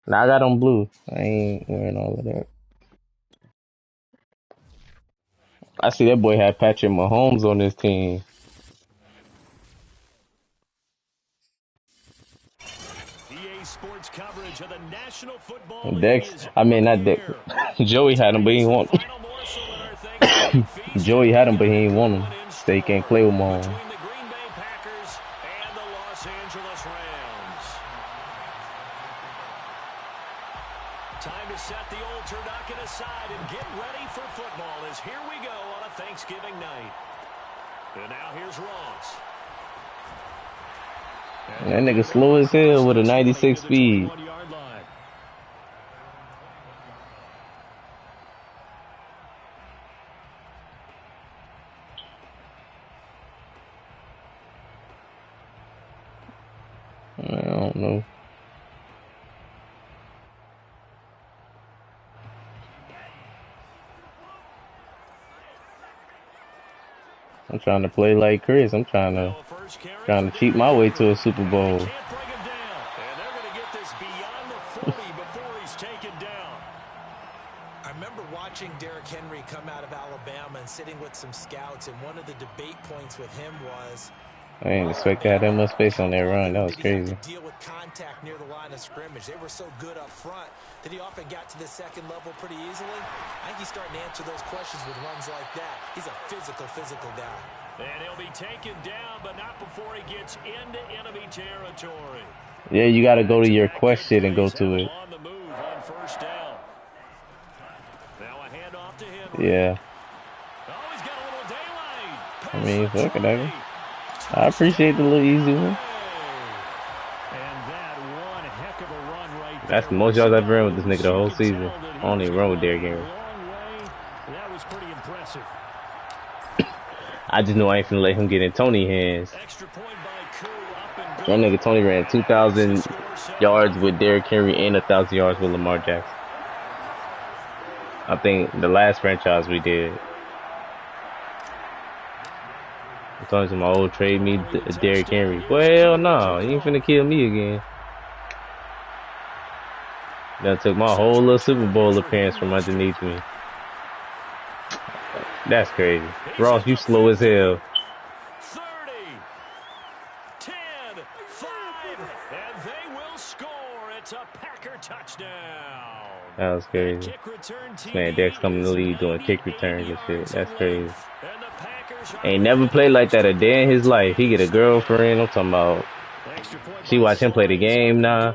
Now I got on blue. I ain't wearing all of that. I see that boy had Patrick Mahomes on his team. EA Sports coverage of the National Football League Dex, is I mean on not the Dex. air. Joey had him, Tonight but he is ain't the want. final morsel in our Thanksgiving feast, and Joey we had him, get but he a ain't good want him. one in Say he can't store play with Mahomes. between the Green Bay Packers and the Los Angeles Rams. Time to set the old turducken aside and get ready for football as here we go on a Thanksgiving night. And now here's Ross. That nigga slow as hell with a 96 speed. I don't know. I'm trying to play like Chris. I'm trying to cheat my way to a Super Bowl. And they're going to get this beyond the 40 before he's taken down. I remember watching Derrick Henry come out of Alabama and sitting with some scouts, and one of the debate points with him was, I didn't expect to have that much space on that run. That was did he have crazy. to deal with contact near the line of scrimmage? They were so good up front that he often got to the second level pretty easily. I think he's starting to answer those questions with runs like that. He's a physical guy. And he'll be taken down, but not before he gets into enemy territory. Yeah, you got to go to your quest shit and go to it. On the move on first down. Now a handoff to him. Yeah. Oh, he's got a little daylight. I mean, fuck it, I appreciate the little easy one. That's the most yards I've run with this nigga the whole season. I don't even run with Derrick Henry. That was pretty impressive. I just know I ain't finna let him get in Tony's hands. That nigga Tony ran 2,000 yards with Derrick Henry and 1,000 yards with Lamar Jackson. I think the last franchise we did. I'm talking to my old trade me Derrick Henry. Well, no, he ain't finna kill me again. That took my whole little Super Bowl appearance from underneath me. That's crazy. Ross, you slow as hell. 30, 10, 5, and they will score. It's a Packer touchdown. That was crazy. Man, Dex coming in the league doing kick returns and shit. That's crazy. Ain't never played like that a day in his life. He get a girlfriend. I'm talking about. She watch him play the game now.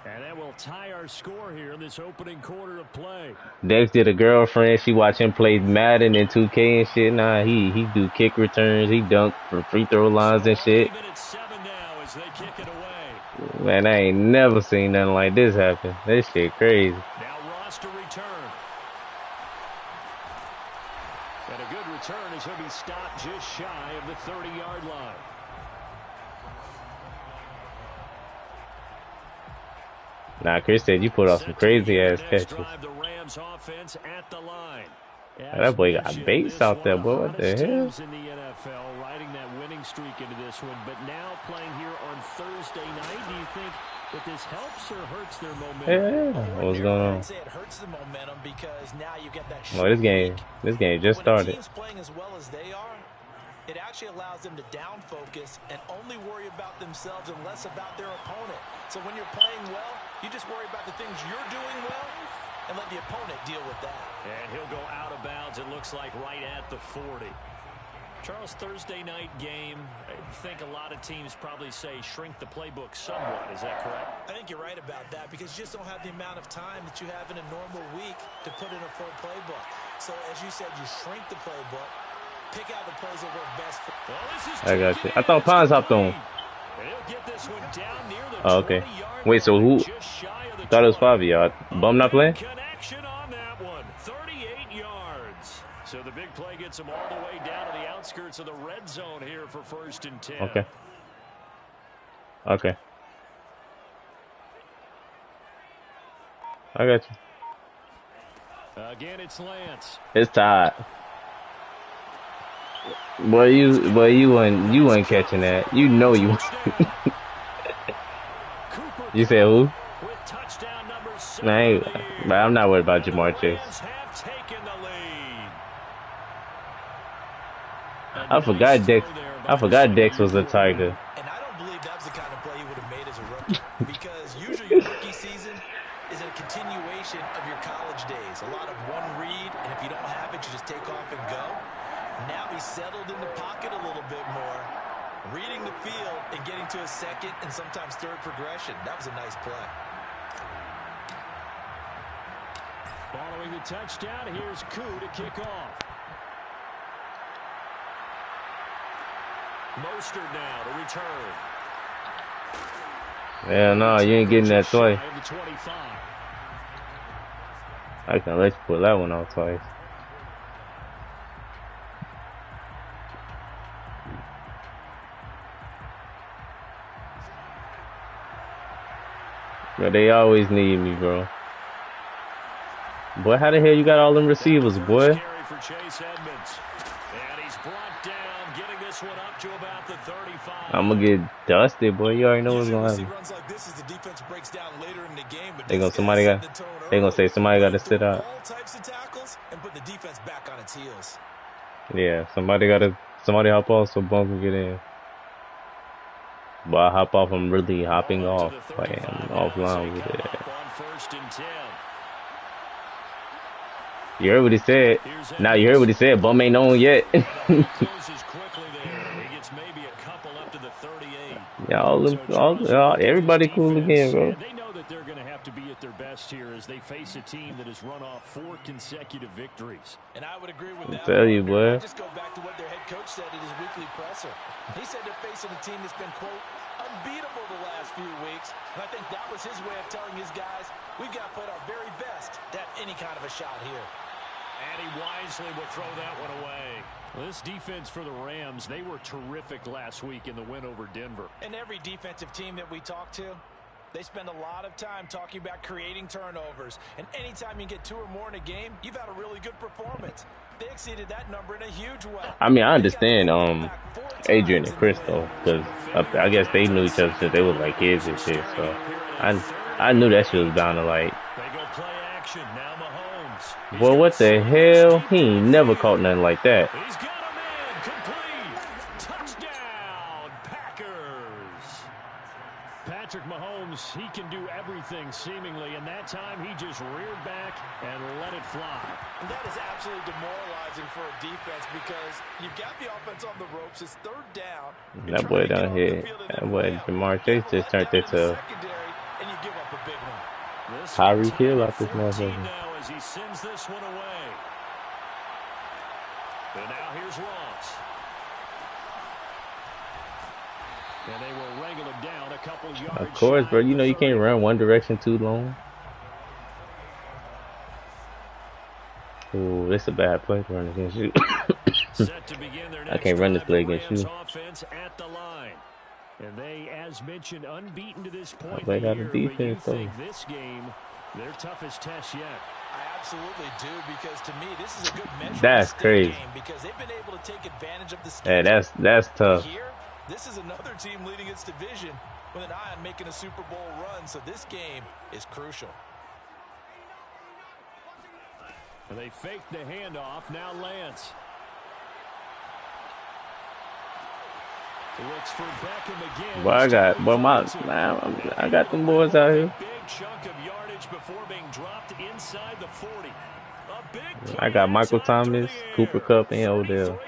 And that will tie our score here in this opening quarter of play. Dex did a girlfriend. She watch him play Madden and 2K and shit. Nah, he do kick returns. He dunk from free throw lines and shit. Man, I ain't never seen nothing like this happen. This shit crazy. Now Ross to return. And a good return as he'll be stopped just shy of the 30-yard line. Nah, Chris said you put off some crazy ass catches. The Rams offense at the line. That boy got baits out there, boy. What the hell? In the NFL, riding that winning streak into this one, but now playing here on Thursday night. Do you think that this helps or hurts their momentum? Yeah. What's going on? I'd say it hurts the momentum because now you get that. Well, this game just started. When a team's playing as well as they are, it actually allows them to down focus and only worry about themselves and less about their opponent. So when you're playing well, you just worry about the things you're doing well and let the opponent deal with that. And he'll go out of bounds, it looks like, right at the 40. Charles, Thursday night game, I think a lot of teams probably say shrink the playbook somewhat. Is that correct? I think you're right about that because you just don't have the amount of time that you have in a normal week to put in a full playbook. So as you said, you shrink the playbook, pick out the plays that work best for you. I got you. I thought Pons hopped on. Oh, okay. Wait, so who? Thought it was 5 yards. Bum not playing? Connection on that one. 38 yards. So the big play gets him all the way down to the outskirts of the red zone here for 1st and 10. Okay. Okay. I got you. Again, it's Lance. It's tied. Boy, you ain't catching that. You know you. You said who? With touchdown number But I'm not worried about Jamar Chase. I forgot Dex. I forgot Dex was a Tiger. And I don't believe that was the kind of play he would have made as a rookie. Because usually your rookie season is a continuation of your college days. A lot of one read, and if you don't have it, you just take off and go. Now he's settled in the pocket a little bit more, reading the field and getting to a second and sometimes third progression. That was a nice play. Following the touchdown, here's Koo to kick off. Mostert now to return. Yeah, no, you ain't getting that twice. I can let you pull that one off twice. But they always need me, bro. Boy, how the hell you got all them receivers, boy? I'm gonna get dusted, boy. You already know what's gonna happen. They gonna say somebody got to sit out. Yeah, somebody hop off so Bunk can get in. But I hop off, I'm really hopping off. Like I'm offline with it. You heard what he said. Now you heard what he said. Bum ain't known yet. Yeah, everybody cool again, bro. They know that they're going to have to be at their best here as they face a team that has run off 4 consecutive victories. And I would agree with that. Tell you, boy. I just go back to what their head coach said in his weekly presser. He said they're facing a team that's been, quote, unbeatable the last few weeks. And I think that was his way of telling his guys, we've got to put our very best to have any kind of a shot here. And he wisely will throw that one away. This defense for the Rams, they were terrific last week in the win over Denver. And every defensive team that we talk to, they spend a lot of time talking about creating turnovers. And anytime you get 2 or more in a game, you've had a really good performance. They exceeded that number in a huge way. I mean, I understand Adrian and Chris, though, because I guess they knew each other since they were like kids and shit. So I knew that shit was bound to like. They go play action. Now Mahomes. Boy, what the hell? He ain't never caught nothing like that. He's got a man complete. Touchdown, Packers. Patrick Mahomes, he can do everything seemingly, and that time he just reared back and let it fly. And that is absolutely demoralizing for a defense because you've got the offense on the ropes. It's 3rd down. That boy down here, that boy Jamar Chase just turned into Tyreek Hill out this motherfucker. As he sends this one away. And now here's Ross. And they will wrangle him down a couple yards. Of course, bro. You know you can't run one direction too long. Ooh, this is a bad play to run against you. I can't run this play against you. And they, as mentioned, unbeaten to this point. They got a defense, though. This game, their toughest test yet. I absolutely do, because to me, this is a good measure. That's crazy. Because they've been able to take advantage of the schedule. Hey, that's tough. Here, this is another team leading its division with an eye on making a Super Bowl run, so this game is crucial. And they fake the handoff. Now Lance. Looks for Beckham again. Boy, I got them boys out here. Big chunk of yardage before being dropped inside the 40. I got Michael Thomas, Cooper Kupp, and Odell.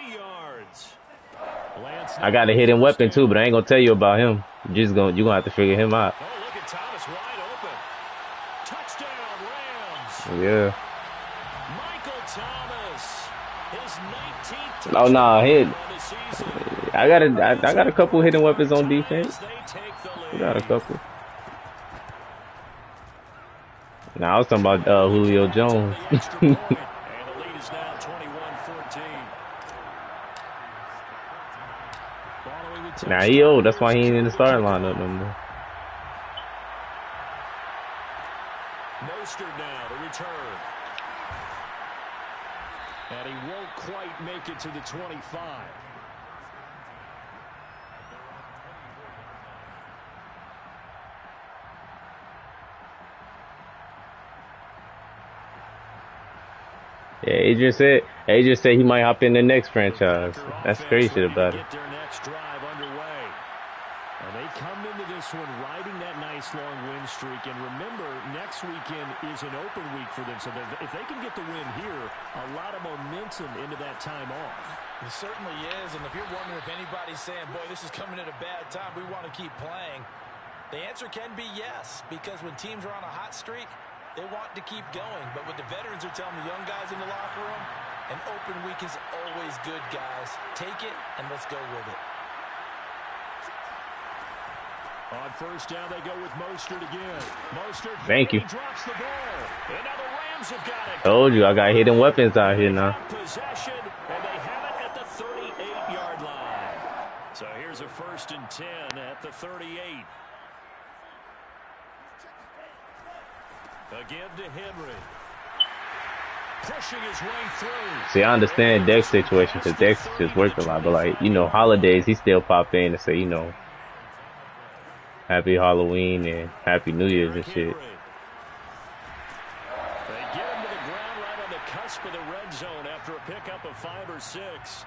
I got a hidden weapon too, but I ain't gonna tell you about him. You're gonna have to figure him out. Oh, look at Thomas wide open. Touchdown, Rams. Yeah. Michael Thomas, his 19th. Oh no, I got a couple hidden weapons on defense. I got a couple. Now I was talking about Julio Jones. Now he old, that's why he ain't in the starting lineup no more. Mostert now to return. And he won't quite make it to the 25. Yeah, Adrian said he might hop in the next franchise. That's crazy shit about it. Get their next drive underway. And they come into this one riding that nice long win streak. And remember, next weekend is an open week for them. So if they can get the win here, a lot of momentum into that time off. It certainly is. And if you're wondering if anybody's saying, boy, this is coming at a bad time, we want to keep playing, the answer can be yes. Because when teams are on a hot streak, they want to keep going. But what the veterans are telling the young guys in the locker room, an open week is always good, guys. Take it, and let's go with it. On first down, they go with Mostert again. Mostert, Thank you. drops the ball. And now the Rams have got it. Told you I got hidden weapons out here now. Possession, and they have it at the 38-yard line. So here's a 1st and 10 at the 38. Again to Henry. Pushing his way through. See, I understand Dex situation because Dex just worked a lot, but like, you know, holidays, he still pop in and say, you know, Happy Halloween and Happy New Year's and shit. They get him to the ground right on the cusp of the red zone after a pickup of 5 or 6.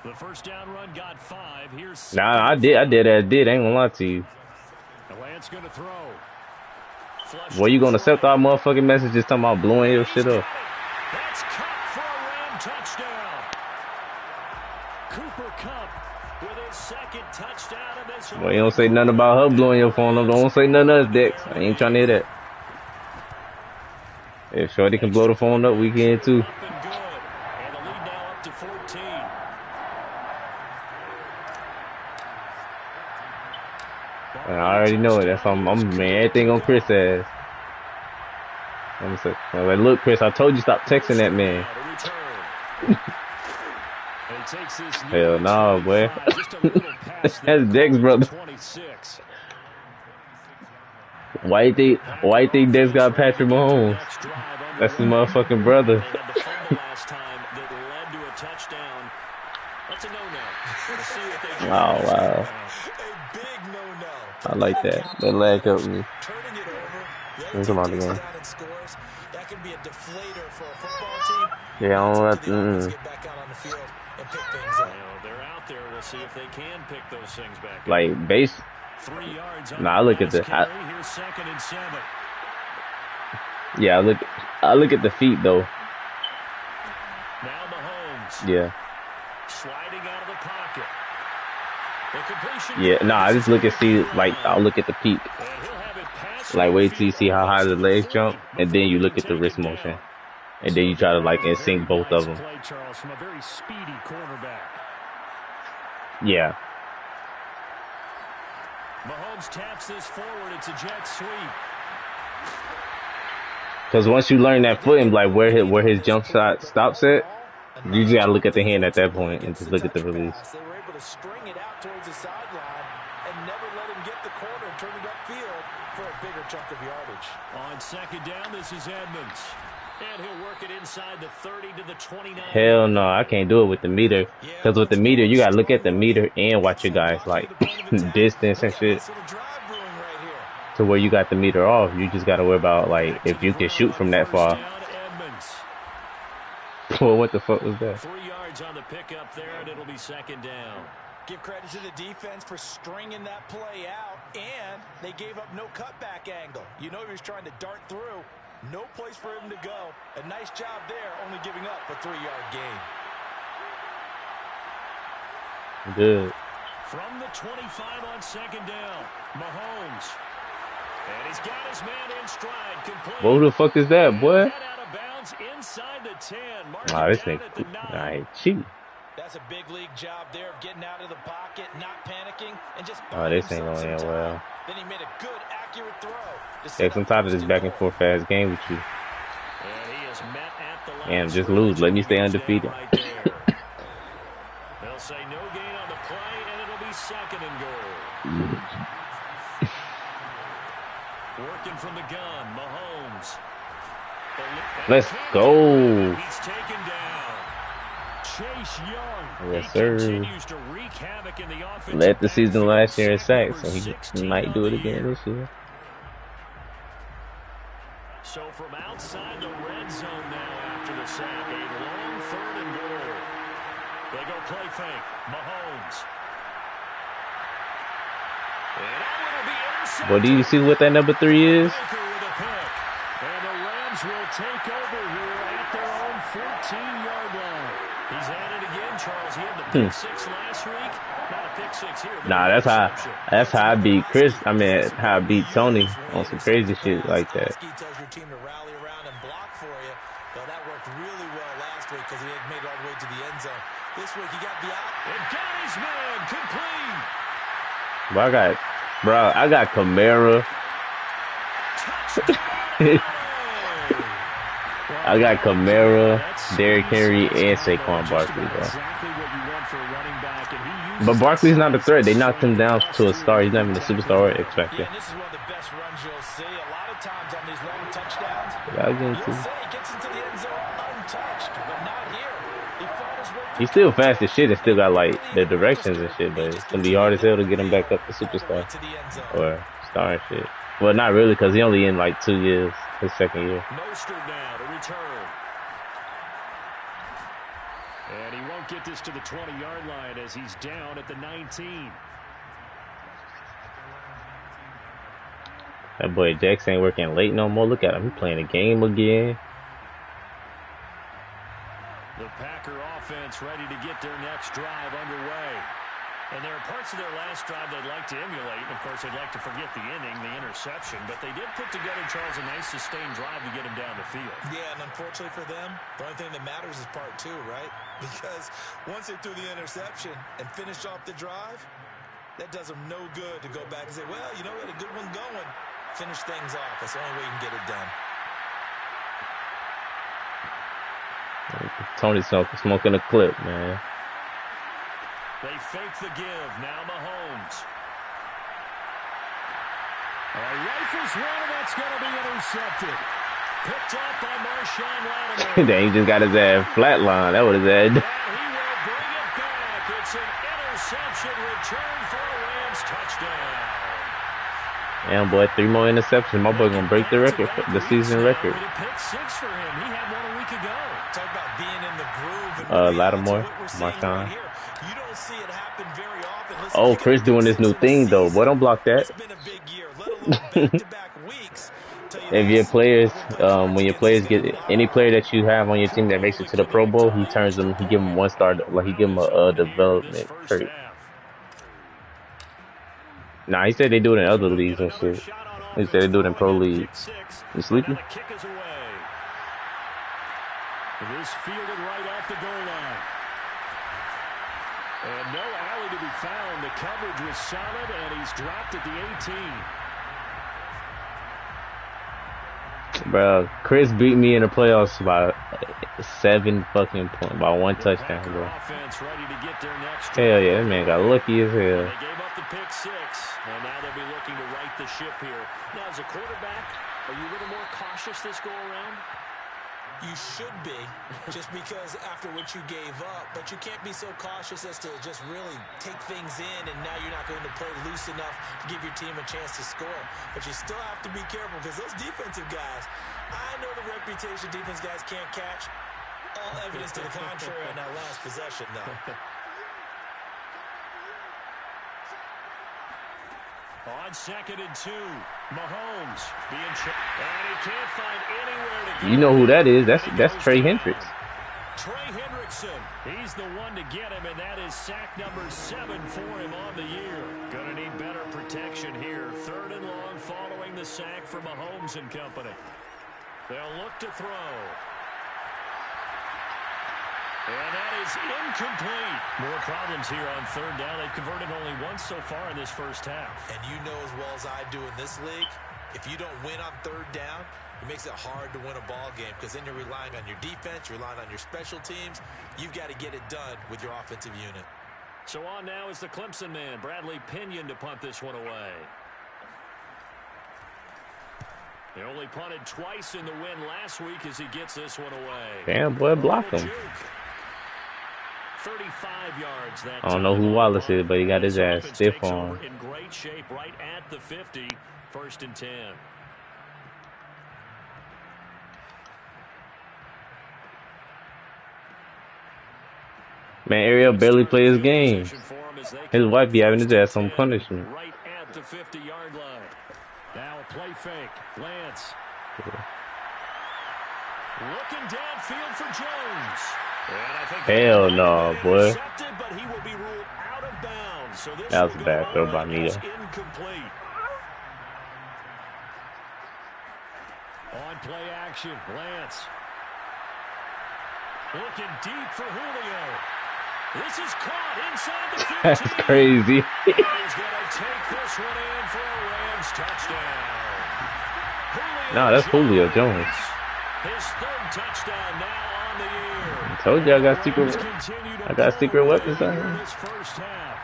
The first down run got 5. Here's Nah, I did. I ain't gonna lie to you. Lance gonna throw. Boy, you gonna accept our motherfucking messages talking about blowing your shit up? That's Cup for a Ram touchdown. Cooper Cup with his 2nd touchdown in this one. Boy, you don't say nothing about her blowing your phone up. Don't say nothing else, Dex. I ain't trying to hear that. If Shorty can blow the phone up, we can too. And the lead now up to 14. I already know it. That's why I'm man, everything on Chris' ass. I'm like, look, Chris, I told you stop texting that man. Hell no, boy. That's Dex, brother. Why you think Dex got Patrick Mahomes? That's his motherfucking brother. Oh, wow. I like that. That lag helped me. Come on again. That can be a deflator for a football team. Yeah, I don't have to. Get back out on the field and pick things up. They're out there. We'll see if they can pick those things back. Like base. 3 yards. Nah, I look at the. Here's 2nd and 7. Yeah, I look at the feet though. Now Mahomes. Yeah. Sliding out of the pocket. Yeah, nah, I just look and see, like, I'll look at the peak. Like, wait till you see how high the legs jump, and then you look at the wrist motion. And then you try to, like, sync both of them. Yeah. Mahomes taps this forward. It's a jet sweep. Because once you learn that foot and, like, where his jump shot stops at, you just gotta look at the hand at that point and just look at the release. They were able to string it out towards the sideline and never let him get the corner and turn it upfield for a bigger chunk of yardage. On 2nd down, this is Edmonds. And he'll work it inside the 30 to the 29. Hell no, I can't do it with the meter. Because with the meter, you gotta look at the meter and watch your guys, like, distance and shit. To where you got the meter off, you just gotta worry about, like, if you can shoot from that far. Well, what the fuck was that? 3 yards on the pickup there, and it'll be 2nd down. Give credit to the defense for stringing that play out, and they gave up no cutback angle. You know he was trying to dart through. No place for him to go. A nice job there, only giving up a 3-yard gain. Good. From the 25 on 2nd down, Mahomes. And he's got his man in stride. Complete. What the fuck is that, boy? Inside the 10. Nah, this ain't cool. Nah, cheap. That's a big league job there of getting out of the pocket, not panicking, and just. Oh, this ain't going in well. Then he made a good, accurate throw. Yeah, I'm tired of this back and forth fast game with you. And he is met at the line. Damn, just lose. Let me stay undefeated. Right they'll say no gain on the play, and it'll be 2nd and goal. Working from the gun, Mahomes. Let's go. He's taken down. Chase Young. Yes, sir. Continues to wreak havoc in the offense. Led the season last year in sacks, so he might do it again this year. So from outside the red zone now after the sack, a long 3rd and goal. They go play fake. Mahomes. Well, do you see what that number 3 is? And the Rams will take over here at their own 14-yard line. He's at it again, Charles. He had the pick 6 last week. Not a pick 6 here. Nah, that's how I beat Chris. I mean, how I beat Tony on some crazy shit like that. Tells your team to rally around and block for you. Well, that worked really well last week because he had made it all the way to the end zone. This week he got the out. And got his man complete. But I got Kamara. I got Kamara, Derrick Henry, and Saquon Barkley, bro. But Barkley's not a threat. They knocked him down to a star. He's not even a superstar or X Factor. Yeah, this is one of the best runs you'll see. A lot of times on these long touchdowns, you'll say he gets into the end zone untouched, but not here. He fought his way through. He's still fast as shit and still got like the directions and shit, but it's gonna be hard as hell to get him back up to superstar or star and shit. Well, not really, because he only in like 2 years, his 2nd year. Mostert now to return. And he won't get this to the 20-yard line as he's down at the 19. That boy Jackson ain't working late no more. Look at him. He playing a game again. The Packer offense ready to get their next drive underway. And there are parts of their last drive they'd like to emulate. And of course, they'd like to forget the inning, the interception. But they did put together, Charles, a nice sustained drive to get him down the field. Yeah, and unfortunately for them, the only thing that matters is part 2, right? Because once they threw the interception and finished off the drive, that does them no good to go back and say, well, you know, we had a good one going. Finish things off. That's the only way you can get it done. Tony's smoking a clip, man. They fake the give. Now Mahomes. Rifles one, and that's going to be intercepted. Picked up by Marshawn Lattimore. Dang, he just got his ass flatline. That was his ass. And he will bring it back. It's an interception return for a Rams touchdown. Damn, boy, 3 more interceptions. My boy gonna break the record, the season record. Pick 6 for him. He had one a week ago. Talk about being in the groove. Lattimore, Marshawn. You don't see it happen very often. Oh, Chris doing this new thing though. Boy, don't block that. It's been a big year, let alone back-to-back weeks. If your players, when your players get any player that you have on your team that makes it to the Pro Bowl, he turns them. He give them 1 star, like he give them a development trait. Nah, he said they do it in other leagues and shit. He said they do it in pro leagues. You sleepy? This fielded right off the goal line. And no alley to be found. The coverage was solid, and he's dropped at the 18. Bro, Chris beat me in the playoffs by 7 fucking points, by 1 touchdown, bro. Hell yeah, that man got lucky as hell. They gave up the pick 6, and now they'll be looking to right the ship here. Now, as a quarterback, are you a little more cautious this go around? You should be, just because after what you gave up, but you can't be so cautious as to just really take things in, and now you're not going to play loose enough to give your team a chance to score. But you still have to be careful, because those defensive guys, I know the reputation defense guys can't catch. All evidence to the contrary on that last possession, though. On 2nd and 2, Mahomes being and he can't find anywhere to go. You know who that is? That's Trey Hendricks. Trey Hendrickson, he's the one to get him, and that is sack number 7 for him on the year. Gonna need better protection here. 3rd and long following the sack for Mahomes and company. They'll look to throw. And that is incomplete. More problems here on 3rd down. They've converted only once so far in this first half. And you know as well as I do in this league, if you don't win on 3rd down, it makes it hard to win a ball game because then you're relying on your defense, you're relying on your special teams. You've got to get it done with your offensive unit. So on now is the Clemson man, Bradley Pinion, to punt this one away. They only punted twice in the win last week as he gets this one away. Damn, boy, block him. 35 yards. That I don't know who Wallace is, but he got his ass stiff on. In great shape right at the 50. 1st and 10. Man, Ariel barely plays his game. His wife be having his ass on punishment. Right at the 50-yard line. Now a play fake. Lance. Looking downfield for Jones. And I think hell no, boy. But he will be ruled out of bounds. So this That was a bad throw by Nita. Incomplete. On play action, Lance. Looking deep for Julio. This is caught inside the 15. That's crazy. He's going to take this one in for a Rams touchdown. Nah, that's Julio Jones. His third touchdown now on the year. I told you I got secret weapons on here. This first half.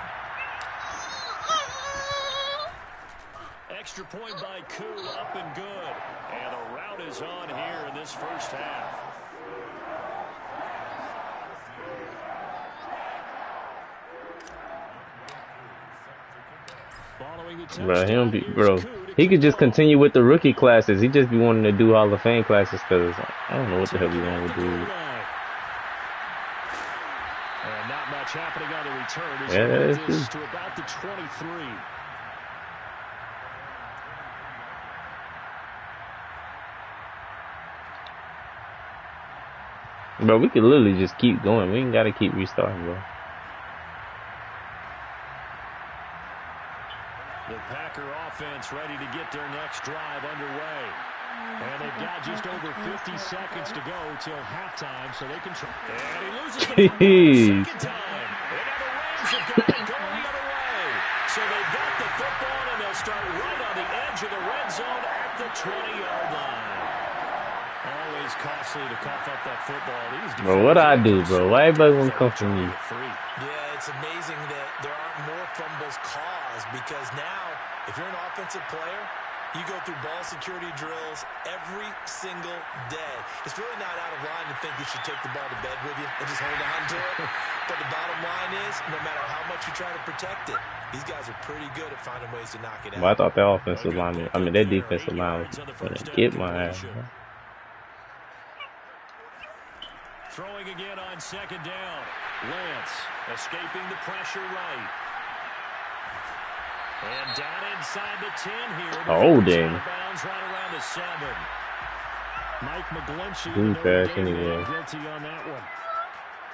Extra point by Koo, up and good. And the route is on here in this first half. Bro, he could just continue with the rookie classes. He just be wanting to do Hall of Fame classes because I don't know what the hell he want to do. And not much happening on the return. Yeah, that is true. To about the 23. Bro, we could literally just keep going. We ain't got to keep restarting, bro. The Packer offense ready to get their next drive underway. And they've got just over 50 seconds to go till halftime, so they can try. And he loses the football second time. And now the Rams have got it going the other way. So they've got the football, and they'll start right on the edge of the red zone at the 20-yard line. Always costly to cough up that football. Bro, what I do, bro? Why everybody want to come from me? Yeah, it's amazing that there aren't more fumbles caused because now, if you're an offensive player, you go through ball security drills every single day. It's really not out of line to think you should take the ball to bed with you and just hold on to it. But the bottom line is, no matter how much you try to protect it, these guys are pretty good at finding ways to knock it out. Well, I thought that offensive line, that defensive line was going to get my ass. Throwing again on second down. Lance escaping the pressure right. And down inside the 10 here. Oh, dang. Bounds right around the 7. Mike McGlinchey. Anyway. Guilty on that one.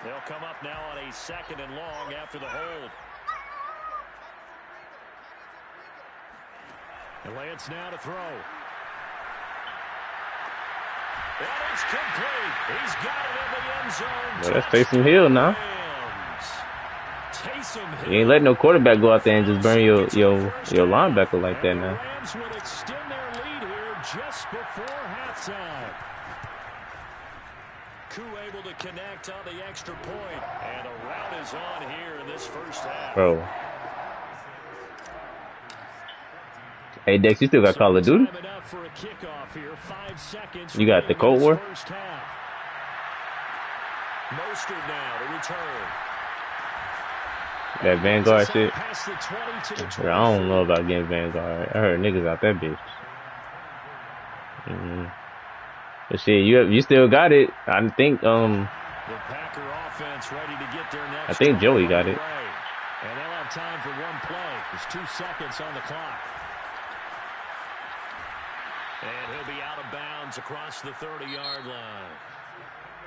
They'll come up now on a second and long after the hold. And Lance now to throw. And it's complete. He's got it in the end zone. Well, that's Taysom Hill now. You ain't letting no quarterback go out there and just burn your linebacker like that now. Rams will extend their lead here just before halftime. Koo able to connect on the extra point, and the route is on here in this first half. Bro. Hey, Dex, you still got Call of Duty? You got the Cold War? Mostert now to return. That Vanguard shit? Bro, I don't know about getting Vanguard. I heard niggas out that bitch. But shit, you still got it. I think the Packer offense ready to get their next. I think Joey got it. And they'll have time for one play. There's 2 seconds on the clock. And he'll be out of bounds across the 30-yard line.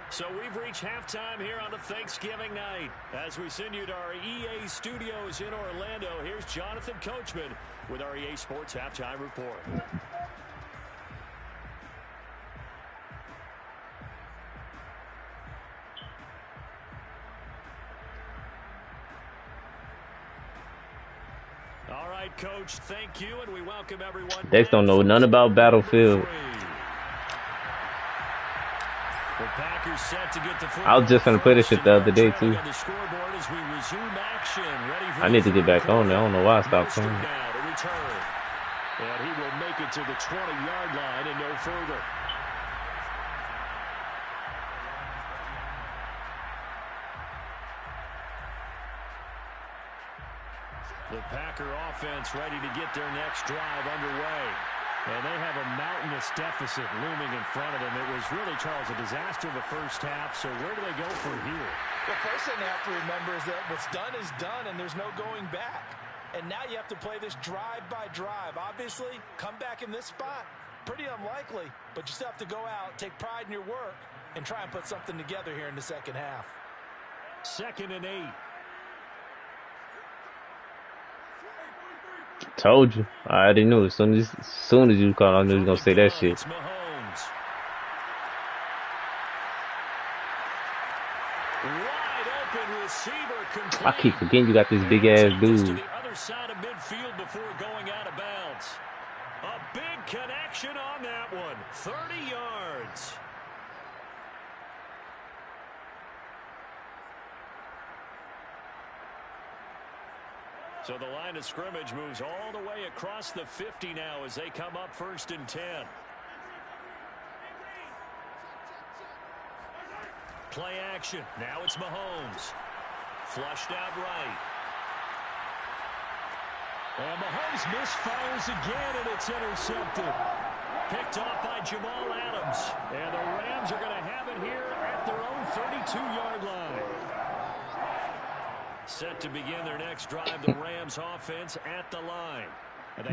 So we've reached halftime here on a Thanksgiving night. As we send you to our EA studios in Orlando, here's Jonathan Coachman with our EA Sports Halftime Report. All right, Coach, thank you, and we welcome everyone. Dex don't know nothing about Battlefield. I was just gonna play this shit the other day too. I need to get back on there. I don't know why I stopped playing. And he will make it to the 20-yard line and no further. The Packer offense ready to get their next drive underway. And they have a mountain of this deficit looming in front of them. It was really, Charles, a disaster the first half. So where do they go from here? The first thing they have to remember is that what's done is done, and there's no going back. And now you have to play this drive by drive. Obviously, come back in this spot, pretty unlikely. But you still have to go out, take pride in your work, and try and put something together here in the second half. 2nd and 8. Told you. I already knew. As soon as you called, I knew you was gonna say that shit. I keep forgetting you got this big ass dude. To the other side of midfield before going out of bounds. A big connection on that one. 30 yards. So the line of scrimmage moves all the way across the 50 now as they come up 1st and 10. Play action. Now it's Mahomes. Flushed out right. And Mahomes misfires again, and it's intercepted. Picked off by Jamal Adams. And the Rams are going to have it here at their own 32-yard line. Set to begin their next drive, the Rams offense at the line.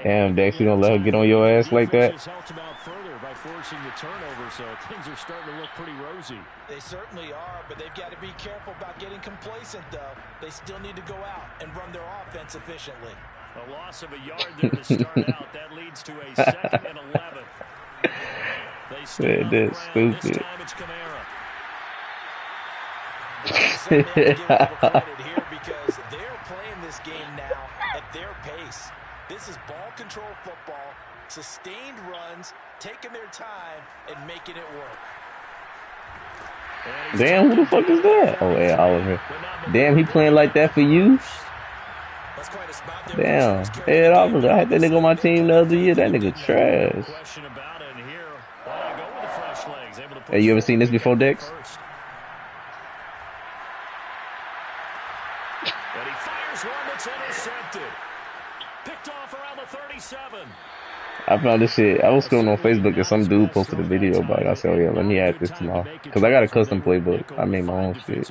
Damn, Dex, you gonna let her get on your ass like that? Just helped them out further by forcing the turnover, so things are starting to look pretty rosy. They certainly are, but they've got to be careful about getting complacent, though. They still need to go out and run their offense efficiently. A loss of a yard there to start out. That leads to a 2nd and 11. They stay on the ground. Stupid. This time it's Kamara. They have to give them credit here because they're playing this game now at their pace. This is ball control football, sustained runs, taking their time, and making it work. Damn, who the fuck is that? Oh, yeah, Oliver. Damn, he playing like that for you? Damn. Ed Oliver, I had that nigga on my team the other year. That nigga trash. Hey, you ever seen this before, Dex? And he fires one that's intercepted. Picked off around the 37. I found this shit. I was scrolling on Facebook and some dude posted a video about it. I said, oh yeah, let me add this to my, because I got a custom playbook. I made my own shit.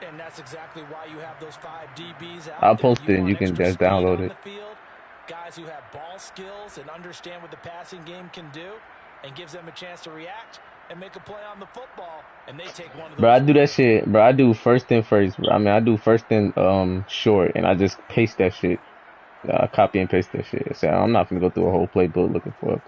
And that's exactly why you have those 5 DBs out. I'll post it and you can just download it. Guys who have ball skills and understand what the passing game can do, and gives them a chance to react and make a play on the football, and they take one of those. Bro, I do that shit. Bro, I do first and first. Bro. I mean, I do first and short, and I just paste that shit. Copy and paste that shit. So I'm not gonna go through a whole playbook looking for it.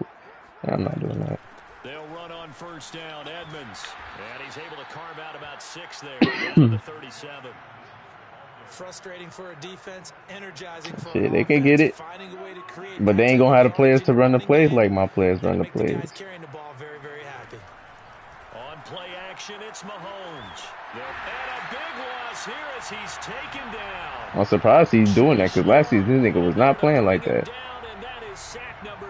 I'm not doing that. They'll run on 1st down, Edmonds, and he's able to carve out about 6 there down to the 37. Frustrating for a defense, energizing for shit, they can get it, but they ain't gonna have the players to run the plays like my players run the plays. Carrying the ball very, very happy. On play action, it's Mahomes. And a big loss here as he's taken down. I'm surprised he's doing that because last season this nigga was not playing like that.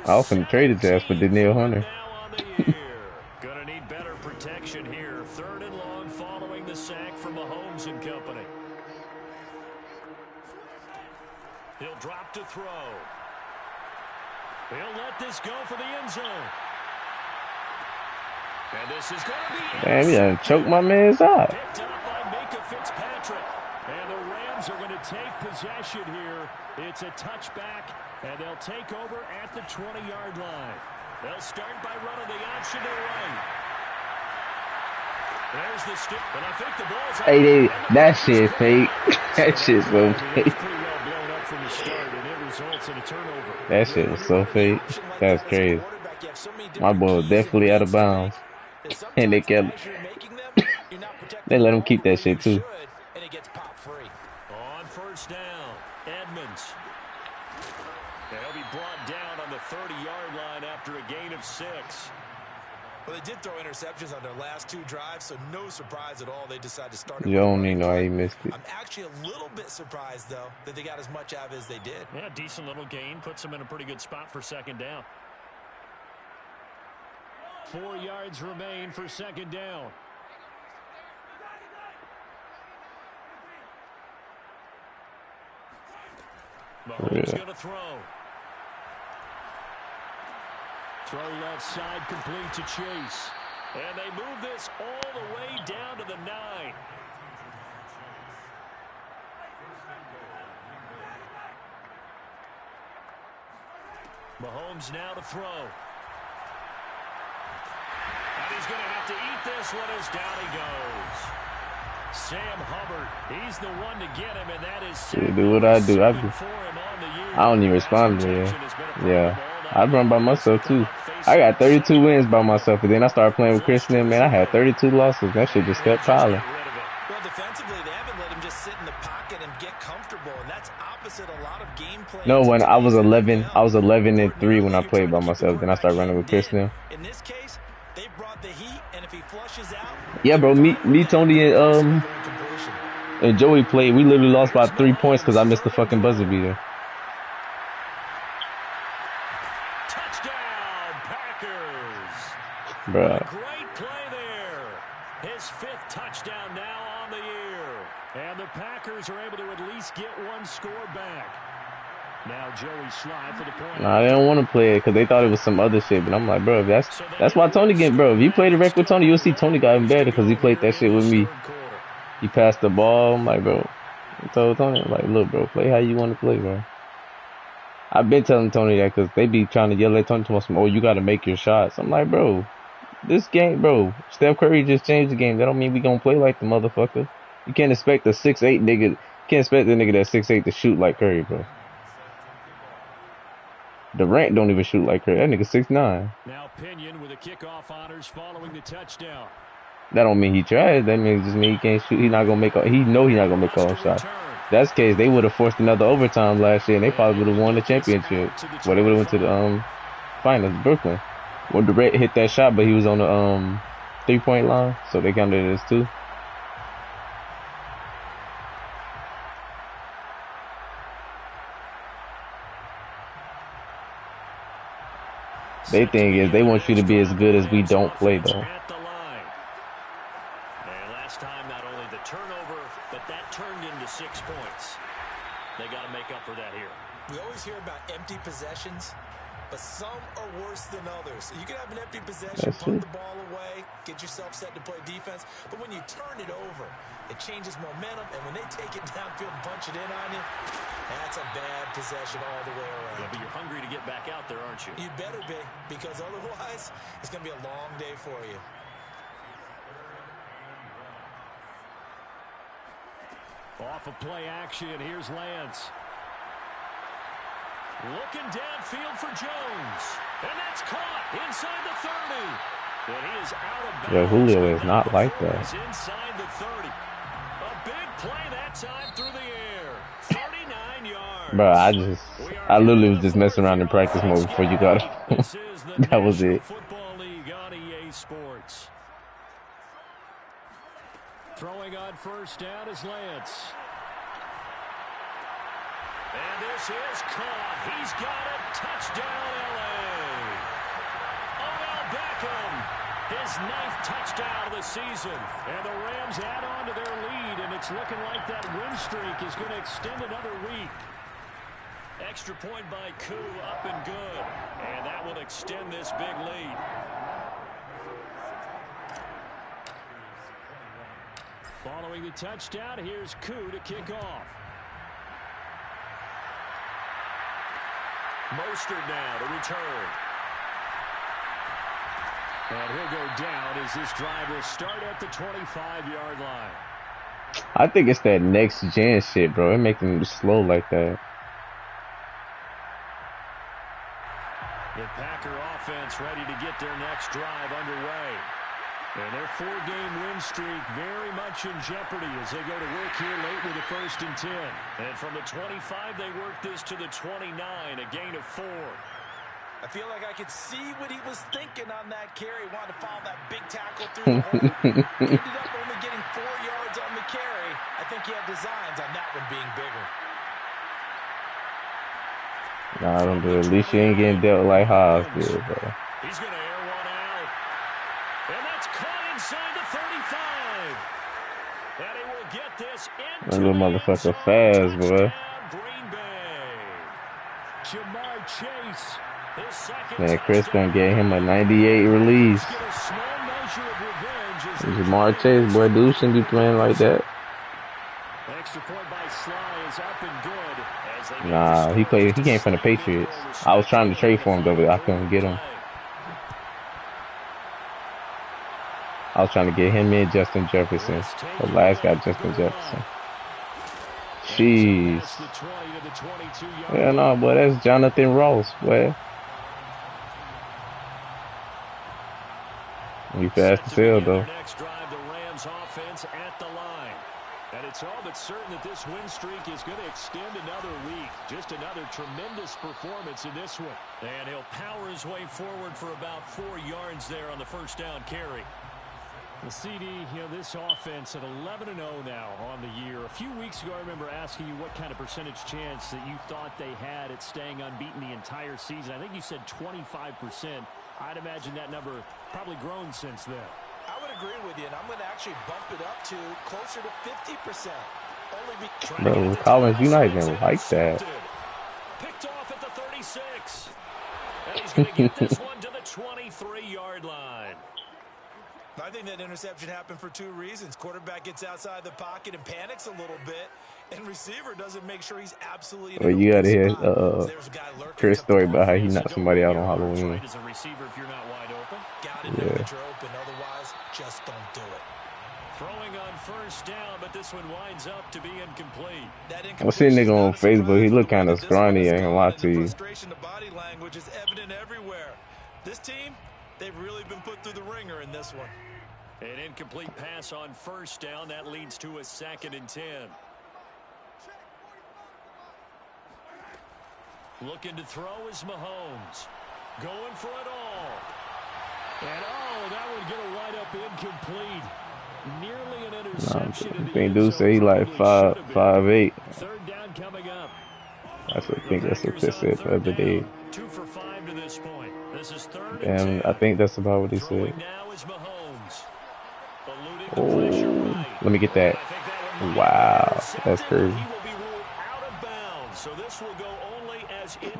I was finna trade his ass for Danielle Hunter. Gonna need better protection here. 3rd and long following the sack from Mahomes and company. He'll drop to throw. He'll let this go for the end zone. And this is going to be... Damn, he done choked my man's eye. Picked up by Micah Fitzpatrick. And the Rams are going to take possession here. It's a touchback, and they'll take over at the 20-yard line. They'll start by running the option to the right. There's the stick, and I think the ball's... Hey, that shit fake. That shit's so fake. That shit was so fake. That's crazy. My boy was definitely out of bounds. And they kept... they let him keep that shit too. On 1st down, Edmonds. They'll be brought down on the 30-yard line after a gain of 6. Well, they did throw interceptions on their last 2 drives, so no surprise at all they decided to start. You don't even know how he missed it. I'm actually a little bit surprised, though, that they got as much out of it as they did. Yeah, decent little gain. Puts them in a pretty good spot for 2nd down. 4 yards remain for 2nd down. Mahomes going to throw. Throw left side complete to Chase. And they move this all the way down to the 9. Mahomes now to throw. And he's going to have to eat this one as down he goes. Sam Hubbard, he's the one to get him, and that is do what I do. I don't even respond to it. Yeah, I run by myself too. I got 32 wins by myself, and then I started playing with Christian. Man, I had 32 losses. That shit just kept piling. Well, defensively, they haven't let him just sit in the pocket and get comfortable, and that's opposite a lot of game play. No, when I was 11 and 3 when I played by myself. Then I started running with Christian. In this case, they brought the heat, and if he flushes out, yeah, bro. Me, Tony, and Joey played. We literally lost by 3 points because I missed the fucking buzzer beater. Bruh. Great play there. His 5th touchdown now on the year. And the Packers are able to at least get one score back. Now Joey Slide for the point. Nah, they don't want to play it because they thought it was some other shit. But I'm like, bro, that's why Tony get, bro. If you play the rec with Tony, you'll see Tony got him better because he played that shit with me. He passed the ball. I'm like, bro. I told Tony, I'm like, look, bro, play how you want to play, bro. I've been telling Tony that because they be trying to yell at Tony to oh, you got to make your shots. I'm like, bro. This game, bro, Steph Curry just changed the game. That don't mean we gonna play like the motherfucker. You can't expect a 6'8" nigga. Can't expect the nigga that's 6'8" to shoot like Curry, bro. Durant don't even shoot like Curry. That nigga 6'9". Now Pinion with a kickoff honors following the touchdown. That don't mean he tried. That means just mean he can't shoot. He not gonna make. He know he not gonna make all shots. That's the case. They would have forced another overtime last year, and they probably would have won the championship. Well, they would have went to the finals, Brooklyn. Well, Durant hit that shot, but he was on the 3-point line, so they counted it as 2. They think is they want you to be as good as we don't play though. And last time, not only the turnover, but that turned into 6 points. They got to make up for that here. We always hear about empty possessions, but some are worse than others. You can have an empty possession, punt the ball away, get yourself set to play defense, but when you turn it over, it changes momentum, and when they take it downfield and punch it in on you, that's a bad possession all the way around. Yeah, but you're hungry to get back out there, aren't you? You better be, because otherwise, it's going to be a long day for you. Off of play action, here's Lance. Looking downfield for Jones. And that's caught inside the 30. And he is out of bounds. Yeah, Julio is not like that. He's inside the 30. A big play that time through the air. 39 yards. Bro, I literally was just messing around in practice mode before you got it. That was it. Football League on EA Sports. Throwing on first down is Lance. And this is caught. He's got it. Touchdown, L.A. Odell Beckham, his 9th touchdown of the season. And the Rams add on to their lead, and it's looking like that win streak is going to extend another week. Extra point by Koo, up and good. And that will extend this big lead. Following the touchdown, here's Koo to kick off. Mostert now to return. And he'll go down as this drive will start at the 25-yard line. I think it's that next gen shit, bro. It makes them slow like that. The Packer offense ready to get their next drive underway. And their 4-game win streak very much in jeopardy as they go to work here late with a 1st and 10. And from the 25, they work this to the 29, a gain of 4. I feel like I could see what he was thinking on that carry. He wanted to follow that big tackle through the hole. He ended up only getting 4 yards on the carry. I think he had designs on that one being bigger. Nah, I don't do it. At least you ain't getting dealt like Haas did, bro. He's going to air one out. And that's caught inside the 35. And he will get this into that little motherfucker fast, boy. Green Bay. Jamar Chase His second Man, Chris gonna touchdown. get him a 98 release. Get a small measure of revenge as they Jamar Chase, boy, dude shouldn't be playing like that. extra point by Sly is up and good. As they Nah, he came from the Patriots. I was trying to trade for him though, but I couldn't get him. I was trying to get him and Justin Jefferson. The last guy, Justin Jefferson. Jeez. Yeah, no, boy, that's Jonathan Ross, boy. He fast to sell, though. Next drive, the Rams offense at the line. And it's all but certain that this win streak is going to extend another week. Just another tremendous performance in this one. And he'll power his way forward for about 4 yards there on the first down carry. The CD, this offense at 11-0 now on the year. A few weeks ago, I remember asking you what kind of percentage chance that you thought they had at staying unbeaten the entire season. I think you said 25%. I'd imagine that number probably grown since then. I would agree with you, and I'm going to actually bump it up to closer to 50%. Bro, Collins, you're not even like that. Picked off at the 36. And he's going to get this one to the 23-yard line. I think that interception happened for 2 reasons. Quarterback gets outside the pocket and panics a little bit, and receiver doesn't make sure he's absolutely. Well, you gotta hear Chris' story about how he knocked somebody out on Halloween. As a receiver, if you're not wide open, gotta know that you're open. Otherwise, just don't do it. Throwing on first down, but this one winds up to be incomplete. I'm seeing nigga on Facebook. He look kind of scrawny. I ain't gonna lie to you. Frustration, the body language is evident everywhere. This team, they've really been put through the ringer in this one. An incomplete pass on first down. That leads to a 2nd and 10. Looking to throw is Mahomes. Going for it all. And that would get a wide up incomplete. Nearly an interception. I think dude say he like 5'8". 3rd down coming up. I think that's what they said the other day. 2 for 5 to this point. This is 3rd And I think that's about what he said. Now is Mahomes. Oh, let me get that. Wow, that's crazy.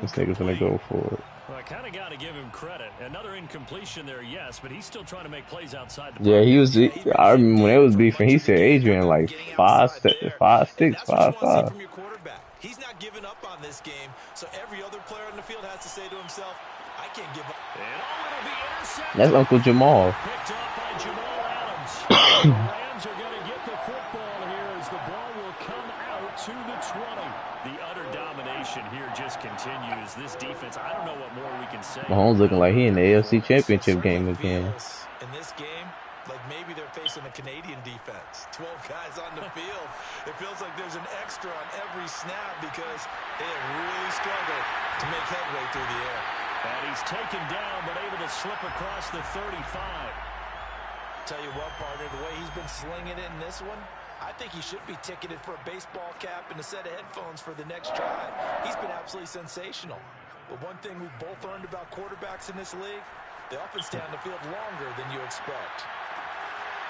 This nigga's gonna go for it. Well, I kind of got to give him credit. Another incompletion there, yes, but he's still trying to make plays outside the box. Yeah, he was. I remember when it was beefing, he said Adrian like 5'6", 5'5". He's not giving up on this game, so every other player on the field has to say to himself, I can't give up. That's Uncle Jamal. Picked up by Jamal Adams. The Rams are going to get the football here as the ball will come out to the 20. The utter domination here just continues. This defense, I don't know what more we can say. Mahomes looking like he in the AFC Championship game again. In this game, like maybe they're facing a Canadian defense. 12 guys on the field. It feels like there's an extra on every snap because they have really struggled to make headway through the air. And he's taken down, but able to slip across the 35. Tell you what, partner, the way he's been slinging it in this one, I think he should be ticketed for a baseball cap and a set of headphones for the next drive. He's been absolutely sensational. But one thing we've both learned about quarterbacks in this league, they often stay on the field longer than you expect.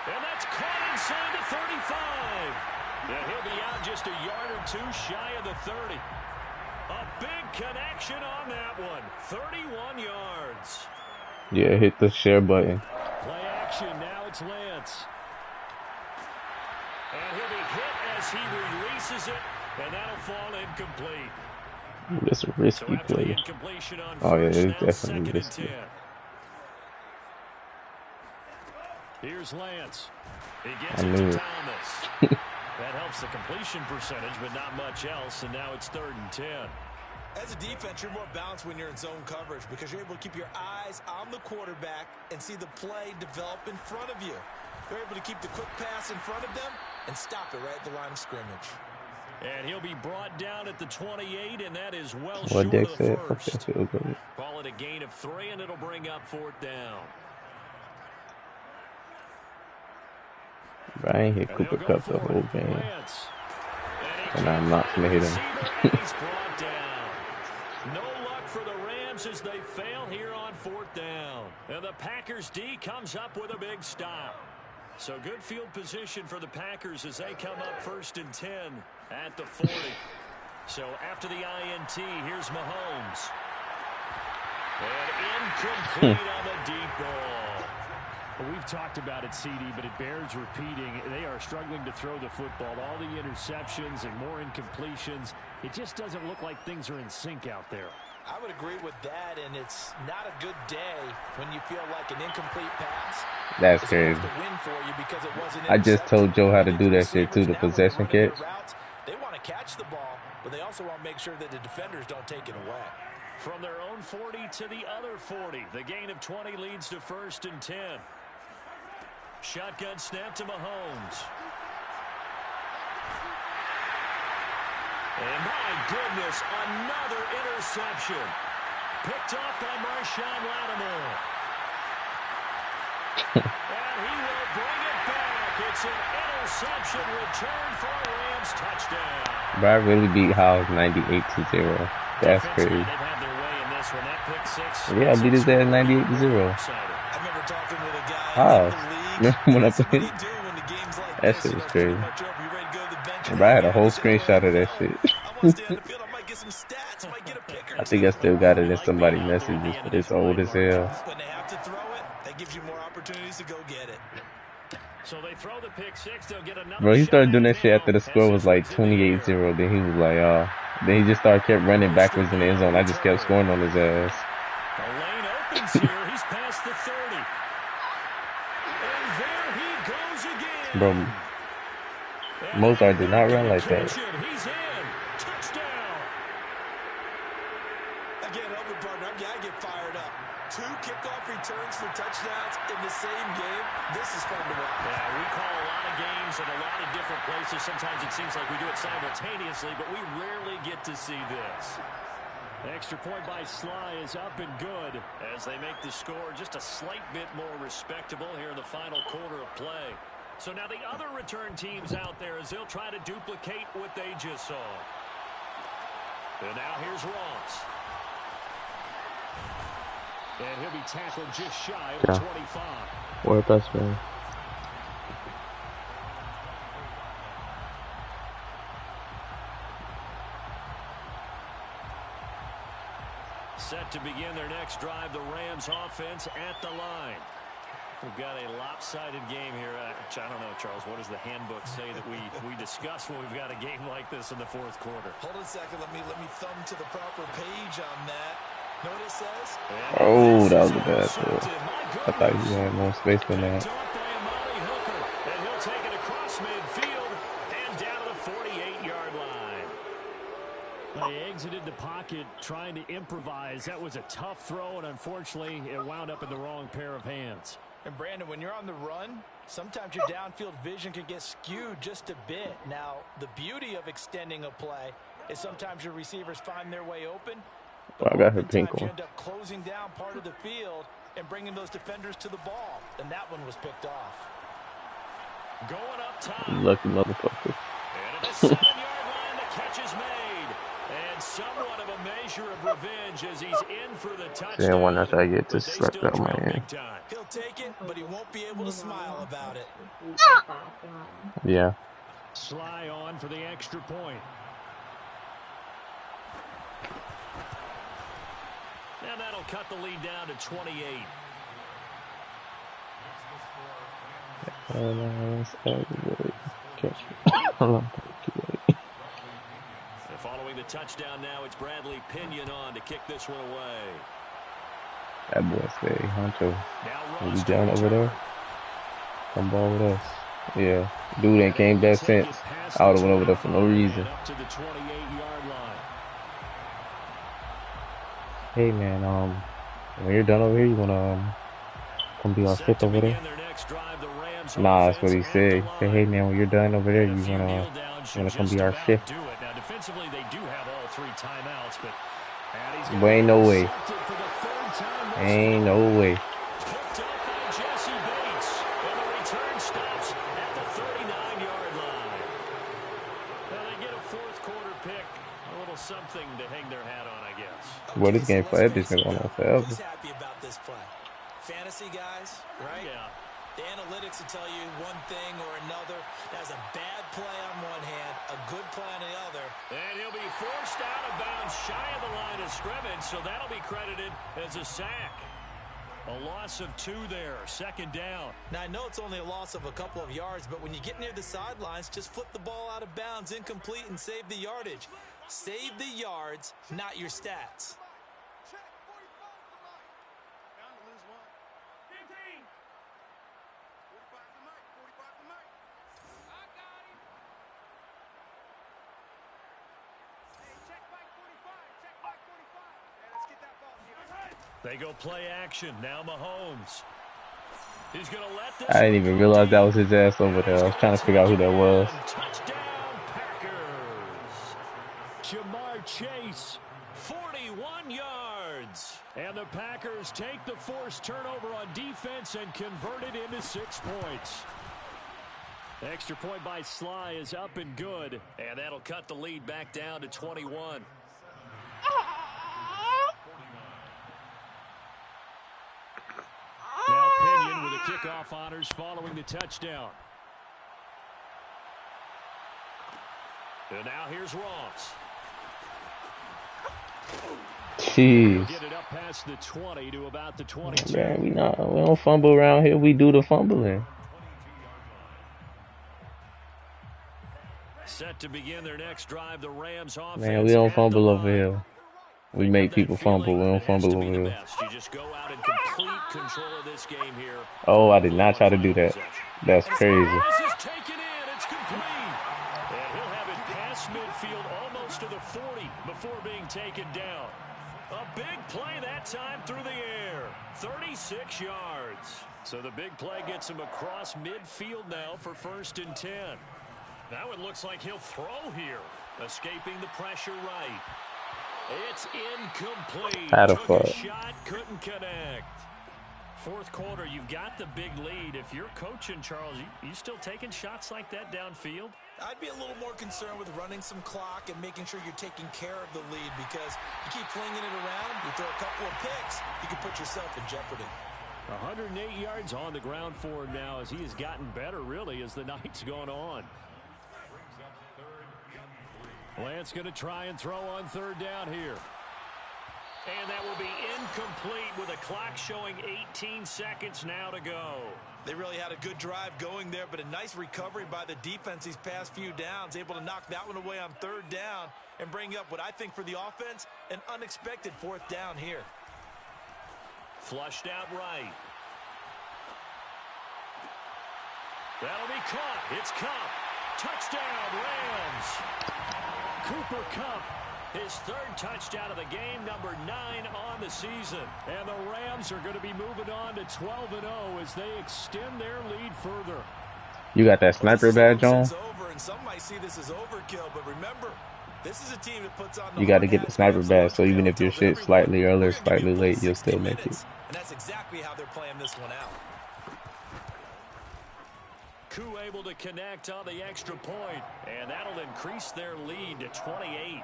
And that's caught inside the 35. Yeah, he'll be out just a yard or 2 shy of the 30. A big connection on that one. 31 yards. Yeah, hit the share button. Play action. Now it's Lance. And he'll be hit as he releases it, and that'll fall incomplete. Ooh, that's a risky play. Oh, yeah, it's definitely risky. Here's Lance. He gets it to Thomas. That helps the completion percentage, but not much else, and now it's 3rd and 10. As a defense, you're more balanced when you're in zone coverage because you're able to keep your eyes on the quarterback and see the play develop in front of you. They're able to keep the quick pass in front of them and stop it right at the line of scrimmage. And he'll be brought down at the 28, and that is well short of the first. Call it a gain of 3, and it'll bring up 4th down. I ain't hit Cooper Kupp the whole game. And I'm not going to hit him. No luck for the Rams as they fail here on 4th down. And the Packers D comes up with a big stop. So good field position for the Packers as they come up 1st and 10 at the 40. So after the INT, here's Mahomes. incomplete on the deep ball. Well, we've talked about it, CD, but it bears repeating. They are struggling to throw the football. All the interceptions and more incompletions. It just doesn't look like things are in sync out there. I would agree with that, and it's not a good day when you feel like an incomplete pass. That's crazy. I just told Joe how to do that shit too, the possession catch. They want to catch the ball, but they also want to make sure that the defenders don't take it away. From their own 40 to the other 40, the gain of 20 leads to 1st and 10. Shotgun snap to Mahomes. And my goodness, another interception. Picked off by Marshawn Lattimore. And he will bring it back. It's an interception return for a Rams touchdown. Bro, I really beat House 98-0. That's crazy. Yeah, I beat his ass 98-0. I remember talking with a guy House. in the league. When I played. That shit was crazy. Bro, I had a whole screenshot of that shit. I think I still got it in somebody's messages, but it's old as hell. When they have to throw it, that gives you more opportunities to go get it. So they throw the pick six, they'll get another. Bro, he started doing that shit after the score was like 28-0. Then he was like, then he just kept running backwards in the end zone. I just kept scoring on his ass. The lane opens here. He's past the 30. And there he goes again. Bro, Mozart did not run like that. He's in. Touchdown. Again, helping partner. I get fired up. 2 kickoff returns for touchdowns in the same game. This is fun to watch. Yeah, we call a lot of games in a lot of different places. Sometimes it seems like we do it simultaneously, but we rarely get to see this. Extra point by Sly is up and good as they make the score just a slight bit more respectable here in the final quarter of play. So now the other return teams out there as they'll try to duplicate what they just saw. And now here's Ross. And he'll be tackled just shy of the 25. Or best man. Set to begin their next drive, the Rams offense at the line. We've got a lopsided game here. I don't know, Charles, what does the handbook say that we discuss when we've got a game like this in the 4th quarter? Hold on a second. Let me thumb to the proper page on that. Know what it says? Oh, that was a bad throw. I thought he had more space than that. And he'll take it across midfield and down to the 48-yard line. They exited the pocket trying to improvise. That was a tough throw, and unfortunately, it wound up in the wrong pair of hands. And Brandon, when you're on the run, sometimes your downfield vision can get skewed just a bit. Now, the beauty of extending a play is sometimes your receivers find their way open. Well, I got her pink one. You end up closing down part of the field and bringing those defenders to the ball. And that one was picked off. Going up top. Lucky motherfucker. And at the 7-yard line, the catch is made. And somewhat of a measure of revenge as he's in for the touchdown. Then when I get to slap out my hand. He'll take it, but he won't be able to smile about it. Yeah. Sly on for the extra point. And that'll cut the lead down to 28. Following the touchdown now, it's Bradley Pinion on to kick this one away. That boy say, Hunter, are you down over there? Come ball with us. Yeah, dude ain't came back since. I would've went over there for no reason. Up to the 28-yard line. Hey man, when you're done over here, you wanna come be our fifth over there? Nah, that's what he said. He said, hey man, when you're done over there, you wanna come be our fifth? Now defensively, they do have all 3 timeouts, but ain't no way. Ain't no way. Picked up by Jesse Bates, and the return stops at the 39-yard line. Now they get a 4th quarter pick, a little something to hang their hat on, I guess. Well, this game forever. This been going on forever. Who's happy about this play? Fantasy guys, right? Yeah. The analytics will tell you one thing or another. That's a bad play on one hand, a good play on the other. And he'll be forced out of bounds shy of the line of scrimmage, so that'll be credited as a sack. A loss of 2 there, 2nd down. Now, I know it's only a loss of a couple of yards, but when you get near the sidelines, just flip the ball out of bounds, incomplete, and save the yardage. Save the yards, not your stats. They go play action. Now Mahomes. He's going to let this. I didn't even realize that was his ass over there. I was trying to figure out who that was. Touchdown, Packers. Jamar Chase, 41 yards. And the Packers take the forced turnover on defense and convert it into 6 points. Extra point by Sly is up and good. And that'll cut the lead back down to 21. Now Pinion with the kickoff honors following the touchdown. And now here's Ross. Jeez. Get it up past the 20 to about the 22. Man, we don't fumble around here. We do the fumbling. Set to begin their next drive, the Rams offense. Man, we don't fumble over here. We make people fumble. We don't fumble over here. You just go out and complete control of this game here. Oh, I did not try to do that. That's crazy. This is taken in. It's complete. And he'll have it past midfield almost to the 40 before being taken down. A big play that time through the air. 36 yards. So the big play gets him across midfield now for 1st and 10. Now it looks like he'll throw here. Escaping the pressure right. It's incomplete. Took a shot, couldn't connect. 4th quarter, you've got the big lead. If you're coaching, Charles, you still taking shots like that downfield? I'd be a little more concerned with running some clock and making sure you're taking care of the lead, because you keep flinging it around, you throw a couple of picks, you can put yourself in jeopardy. 108 yards on the ground for him now as he has gotten better, really, as the night's gone on. Lance going to try and throw on 3rd down here. And that will be incomplete with a clock showing 18 seconds now to go. They really had a good drive going there, but a nice recovery by the defense these past few downs, able to knock that one away on 3rd down and bring up what I think for the offense, an unexpected 4th down here. Flushed out right. That'll be caught. It's Cup. Touchdown, Rams. Cooper Kupp, his 3rd touchdown of the game, number 9 on the season. And the Rams are going to be moving on to 12-0 as they extend their lead further. You got that sniper badge on? Some might see this as overkill, but remember, this is a team that puts on you got to get the sniper badge, so even if your shit's slightly early or slightly late, you'll still make it. And that's exactly how they're playing this one out. Koo able to connect on the extra point, and that'll increase their lead to 28.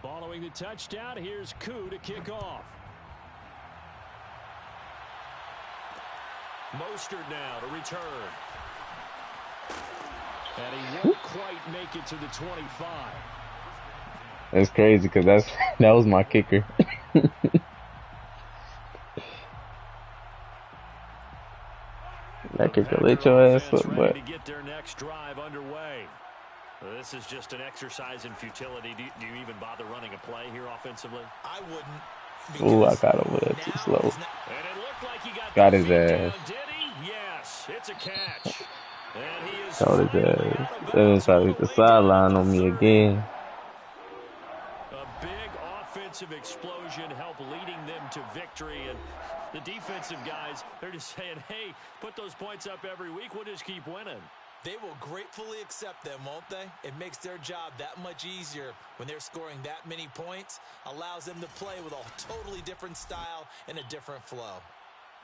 Following the touchdown, here's Koo to kick off. Mostert now to return. And he won't quite make it to the 25. That's crazy because that was my kicker. That kicker lit your ass up, but to get their next drive underway. This is just an exercise in futility. Do you even bother running a play here offensively? I wouldn't. Ooh, I got over there too slow. And it looked like he got his ass. Down, did he? Yes, it's a catch. And he is got his ass. Then try to hit the sideline on me again. A big offensive explosion helped leading them to victory. And the defensive guys, they're just saying, hey, put those points up every week. We'll just keep winning. They will gratefully accept them, won't they? It makes their job that much easier when they're scoring that many points. Allows them to play with a totally different style and a different flow.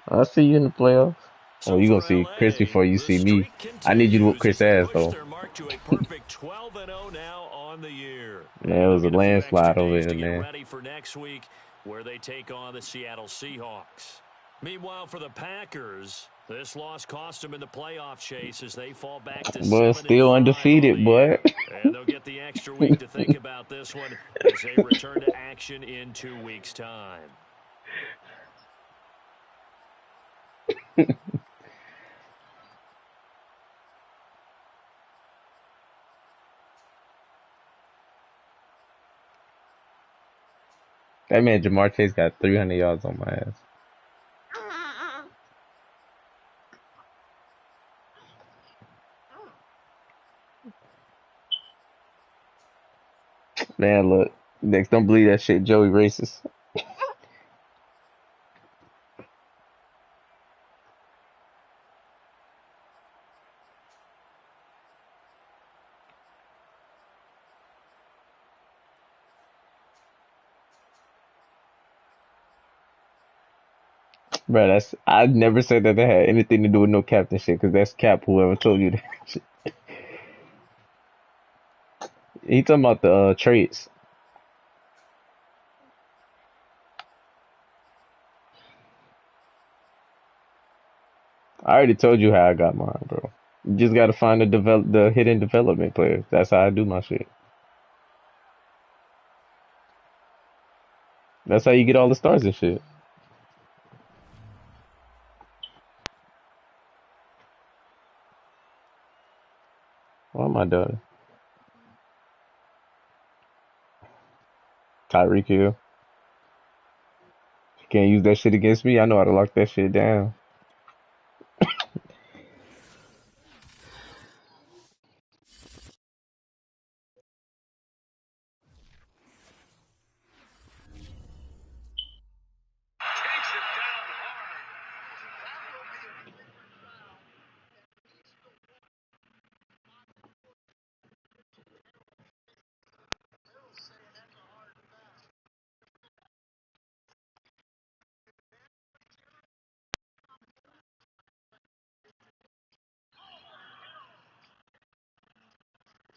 I'll see you in the playoffs. Oh, So you gonna for see Chris LA, before you the see me. streak I need you to whoop continues as Chris they ass push though. their mark to a perfect 12-0 now on the year. Man, it And they'll was a get a few extra landslide over days here, to get man. ready for next week where they take on the Seattle Seahawks. Meanwhile, for the Packers, this loss cost them in the playoff chase as they fall back to Boy, 7 and still 5 on the undefeated, boy. year. And they'll get the extra week to think about this one as they return to action in 2 weeks' time. That man Jamar Chase got 300 yards on my ass. Man, look, next, don't believe that shit. Joey racist. Bro, that's I never said that had anything to do with no captain shit, cause that's cap. Whoever told you that shit. He talking about the traits. I already told you how I got mine, bro. You just gotta find the hidden development players. That's how I do my shit. That's how you get all the stars and shit. Why my daughter? Tyreek Hill. You can't use that shit against me. I know how to lock that shit down.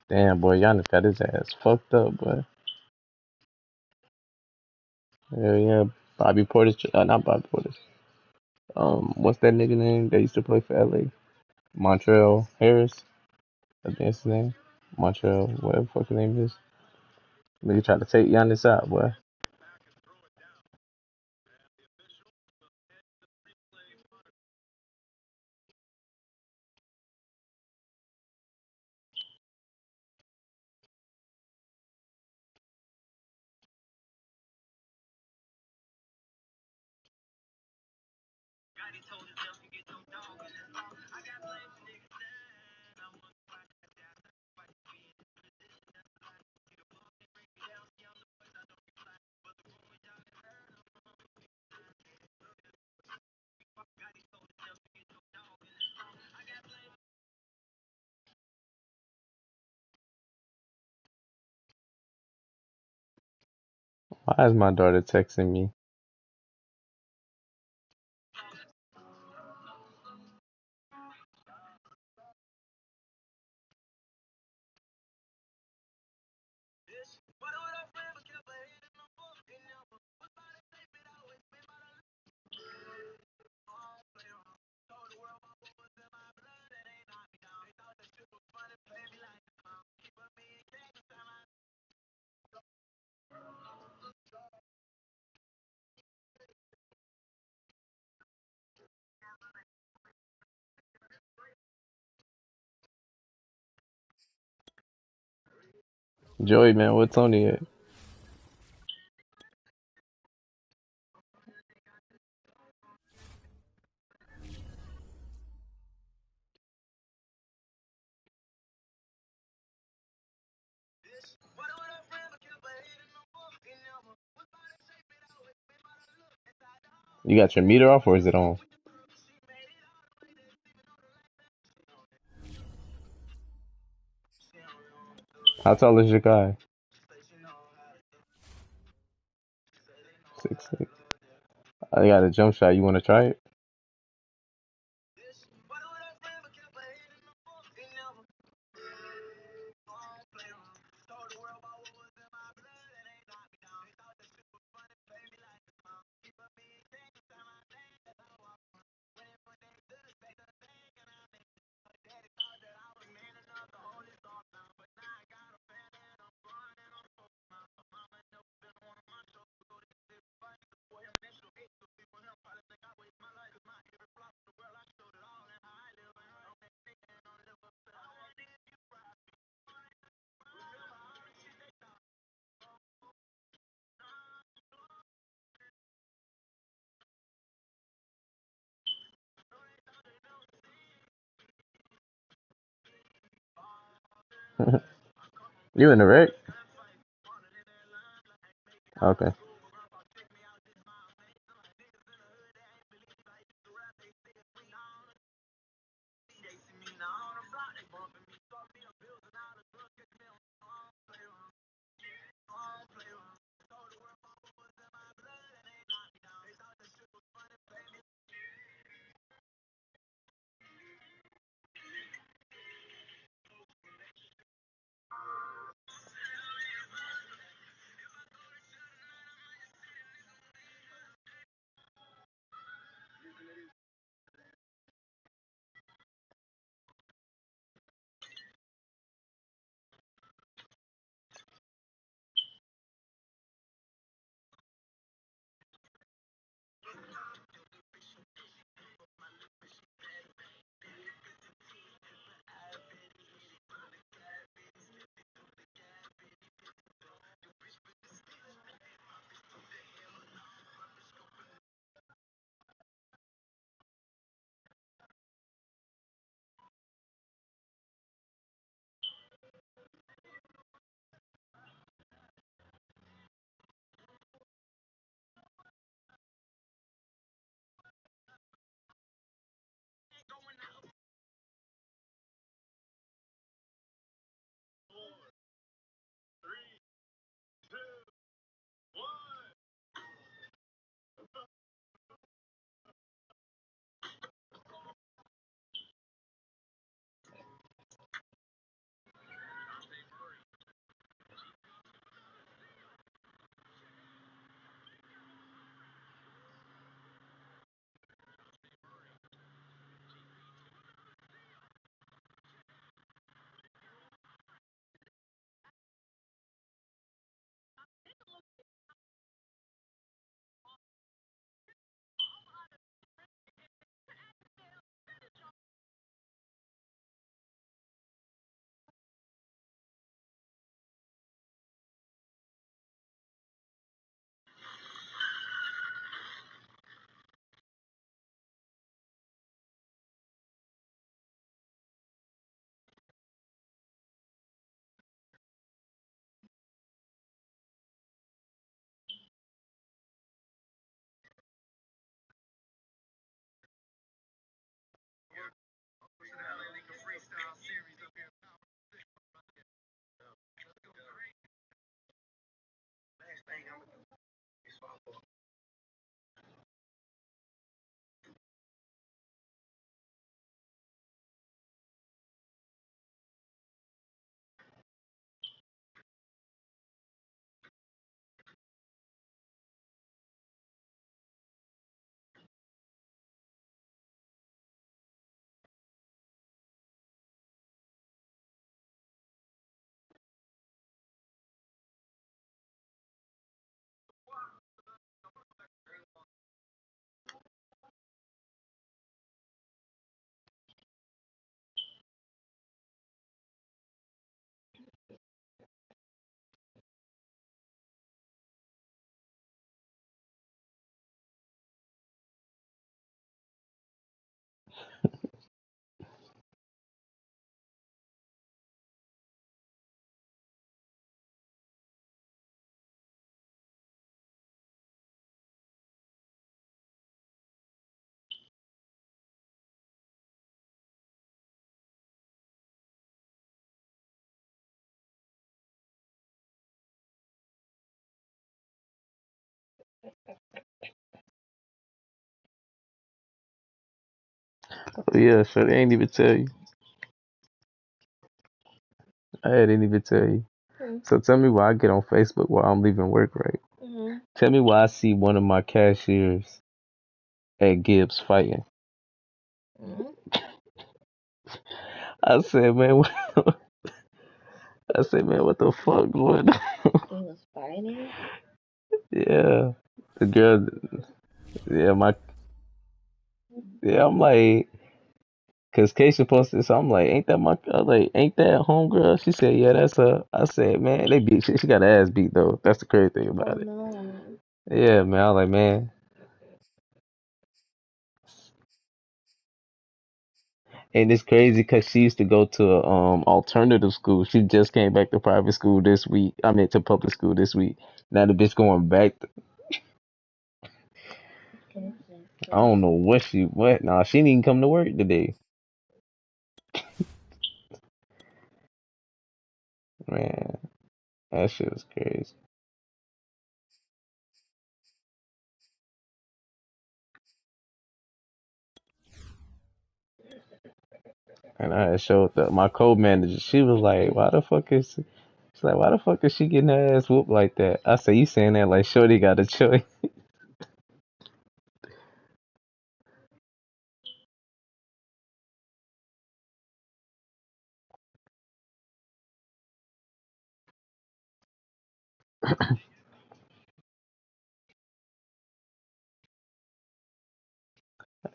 Damn, boy, Giannis got his ass fucked up, boy. Yeah, yeah. Bobby Portis, not Bobby Portis. What's that nigga name that used to play for LA? Montreal Harris. I think that's his name. Montreal, whatever the fuck his name is. Nigga tried to take Giannis out, boy. Why is my daughter texting me? Joey, man, what's Tony at? You got your meter off or is it on? How tall is your guy? 6'6". I got a jump shot. You want to try it? You in the wreck? Okay. Oh, yeah, sure. They ain't even tell you. I didn't even tell you. So tell me why I get on Facebook while I'm leaving work, right? Tell me why I see one of my cashiers at Gibbs fighting. I said, man, I said, man, what the fuck going on? Yeah, the girl, yeah, yeah, I'm like, cause Keisha posted, so I'm like, ain't that I was like, ain't that homegirl? She said, yeah, that's her. I said, man, they beat, she got her ass beat though. That's the crazy thing about it. Yeah, man, I was like, man, And it's crazy because she used to go to a alternative school. She just came back to private school this week. I mean to public school this week. Now the bitch going back. I don't know what. Nah, she didn't even come to work today. Man, that shit was crazy. And I had showed up. My co-manager, she was like, she's like, why the fuck is she getting her ass whooped like that? I said, you saying that like Shorty got a choice.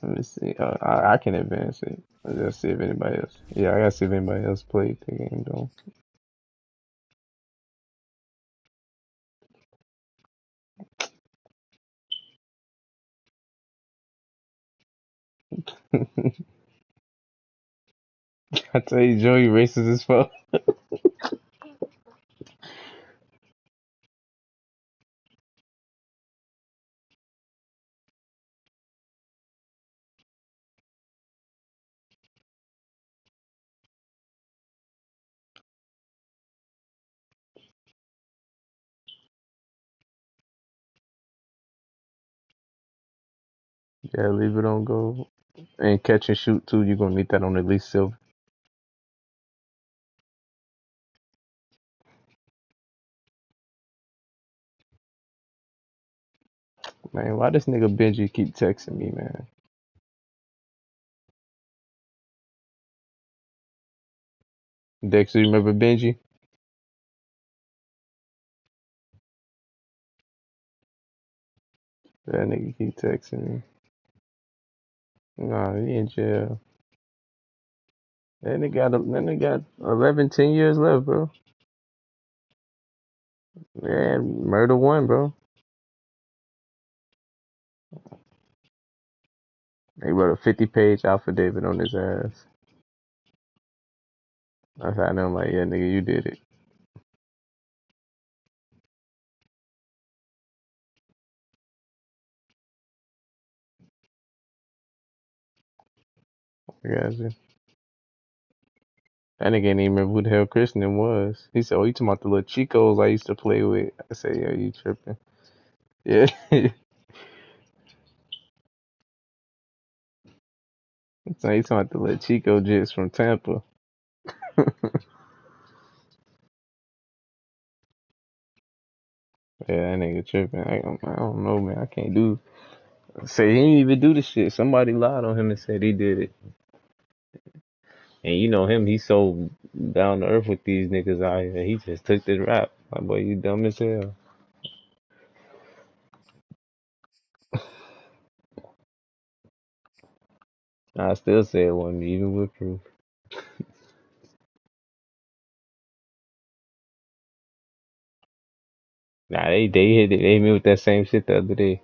Let me see. I can advance it. Let's see if anybody else. Yeah, I gotta see if anybody else played the game though. I tell you, Joey racist as fuck. Yeah, leave it on go. And catch and shoot too. You're gonna need that on at least silver. Man, why this nigga Benji keep texting me, man? Dexter, you remember Benji? That nigga keep texting me. Nah, he in jail. That nigga got 11, 10 years left, bro. Yeah, murder one, bro. They wrote a 50-page affidavit on his ass. I thought I'm like, yeah, nigga, you did it. I got you. That nigga ain't even remember who the hell Christian was. He said, oh, you talking about the little Chicos I used to play with. I said, yeah, you tripping. Yeah. So he talking about the little Chico jits from Tampa. Yeah, that nigga tripping. I don't know, man. I can't do. Say he didn't even do the shit. Somebody lied on him and said he did it. And you know him, he's so down to earth with these niggas out here. He just took the rap. Like, boy, you dumb as hell. I still say it wasn't me, even with proof. Nah, they hit it. They hit me with that same shit the other day.